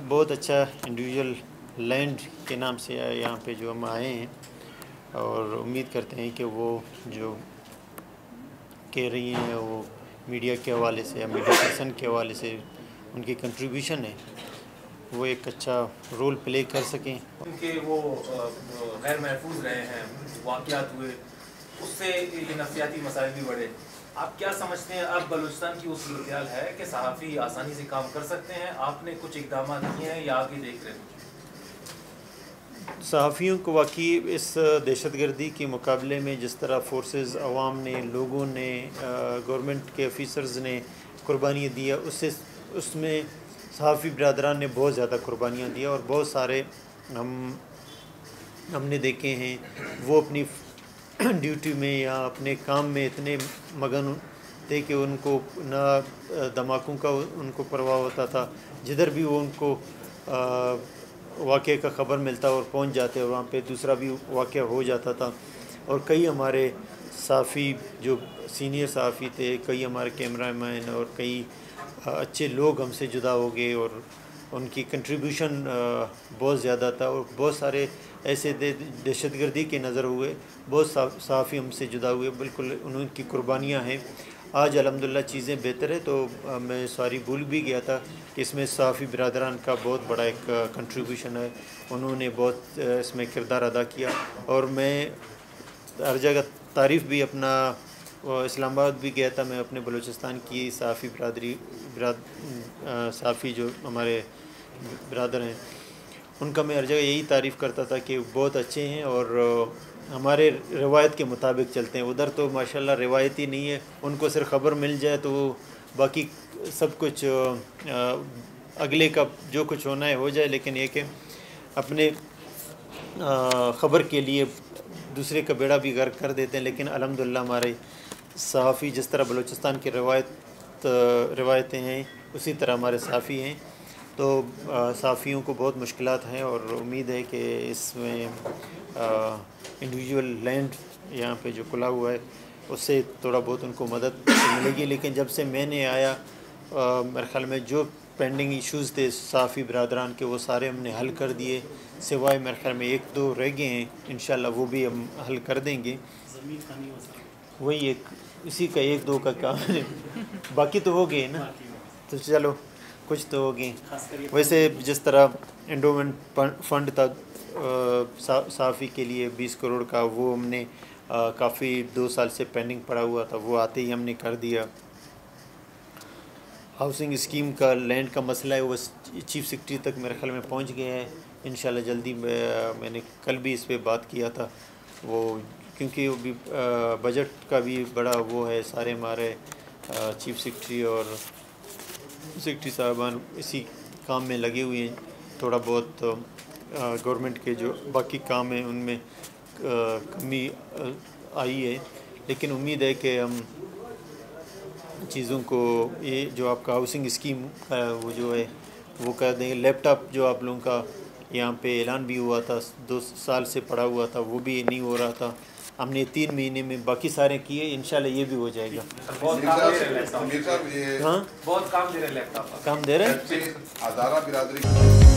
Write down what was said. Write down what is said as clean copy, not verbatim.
بہت اچھا individual land کے نام سے یہاں پہ جو ہم آئے ہیں، اور امید کرتے ہیں کہ وہ جو کہہ رہی ہیں وہ میڈیا کے حوالے سے یا میڈیا پرسن کے حوالے سے ان کی کنٹریبیوشن ہے، وہ ایک اچھا رول پلے کر سکیں. کیونکہ وہ غیر محفوظ رہے ہیں، واقعات ہوئے، اس سے یہ نفسیاتی مسائل بھی بڑھے. آپ کیا سمجھتے ہیں اب بلوچستان کی وہ صورتحال ہے کہ صحافی آسانی سے کام کر سکتے ہیں؟ آپ نے کچھ اقدامات کیے ہیں یا آگے دیکھ رہے ہیں؟ صحافیوں کو واقعی اس دہشت گردی کے مقابلے میں جس طرح فورسز، عوام نے، لوگوں نے، گورنمنٹ کے آفیسرز نے قربانیاں دیا، اس میں صحافی برادران نے بہت زیادہ قربانیاں دیا، اور بہت سارے ہم نے دیکھے ہیں وہ اپنی ڈیوٹی میں یا اپنے کام میں اتنے مگن تھے کہ ان کو نہ دھماکوں کا ان کو پرواہ ہوتا تھا. جدھر بھی وہ ان کو واقعے کا خبر ملتا اور پہنچ جاتے، اور وہاں پہ دوسرا بھی واقعہ ہو جاتا تھا. اور کئی ہمارے صحافی جو سینئر صحافی تھے، کئی ہمارے کیمرہ مین اور کئی اچھے لوگ ہم سے جدا ہو گئے، اور ان کی کنٹریبیوشن بہت زیادہ تھا. اور بہت سارے ایسے دہشت گردی کے نظر ہوئے، بہت صحافی ہم سے جدا ہوئے، بالکل ان کی قربانیاں ہیں. آج الحمدللہ چیزیں بہتر ہے، تو میں ساری بھول بھی گیا تھا کہ اس میں صحافی برادران کا بہت بڑا ایک کنٹریبیوشن ہے. انہوں نے بہت اس میں کردار ادا کیا، اور میں ہر جگہ تعریف بھی اپنا اسلام آباد بھی گیا تھا، میں اپنے بلوچستان کی صحافی صحافی جو ہمارے برادر ہیں ان کا میں ہر جگہ یہی تعریف کرتا تھا کہ بہت اچھے ہیں اور ہمارے روایت کے مطابق چلتے ہیں. ادھر تو ماشاءاللہ روایت ہی نہیں ہے، ان کو صرف خبر مل جائے تو وہ باقی سب کچھ اگلے کا جو کچھ ہونا ہے ہو جائے، لیکن یہ کہ اپنے خبر کے لیے دوسرے کا بیڑا بھی غرق کر دیتے ہیں. لیکن الحمدللہ ہمارے صحافی جس طرح بلوچستان کی روایتیں ہیں اسی طرح ہمارے صحافی ہیں. تو صحافیوں کو بہت مشکلات ہیں، اور امید ہے کہ اس میں انڈیویجول لینڈ یہاں پہ جو کھلا ہوا ہے اس سے تھوڑا بہت ان کو مدد ملے گی. لیکن جب سے میں نے آیا میرے خیال میں جو پینڈنگ ایشوز تھے صحافی برادران کے وہ سارے ہم نے حل کر دیے، سوائے میرے خیال میں 1-2 رہ گئے ہیں، انشاءاللہ وہ بھی ہم حل کر دیں گے. وہی اسی کا 1-2 کا کام ہے، باقی تو ہو گئے نا. تو چلو کچھ تو ہو گئے. ویسے جس طرح انڈومنٹ فنڈ تھا صحافی کے لیے 20 کروڑ کا، وہ ہم نے کافی 2 سال سے پینڈنگ پڑا ہوا تھا، وہ آتے ہی ہم نے کر دیا. ہاؤسنگ اسکیم کا لینڈ کا مسئلہ ہے، وہ چیف سیکرٹری تک میرے خیال میں پہنچ گیا ہے. انشاءاللہ جلدی میں نے کل بھی اس پہ بات کیا تھا، وہ کیونکہ وہ بھی بجٹ کا بھی بڑا وہ ہے، سارے ہمارے چیف سیکرٹری اور سیکرٹری صاحبان اسی کام میں لگے ہوئے ہیں. تھوڑا بہت گورنمنٹ کے جو باقی کام ہیں ان میں کمی آئی ہے، لیکن امید ہے کہ ہم چیزوں کو یہ جو آپ کا ہاؤسنگ اسکیم وہ جو ہے وہ کر دیں گے. لیپ ٹاپ جو آپ لوگوں کا یہاں پہ اعلان بھی ہوا تھا 2 سال سے پڑا ہوا تھا، وہ بھی نہیں ہو رہا تھا، ہم نے 3 مہینے میں باقی سارے کیے. انشاءاللہ یہ بھی ہو جائے گا. بہت کام دے رہے لیپ ٹاپ، کام دے رہے ہیں. ہزارہ برادری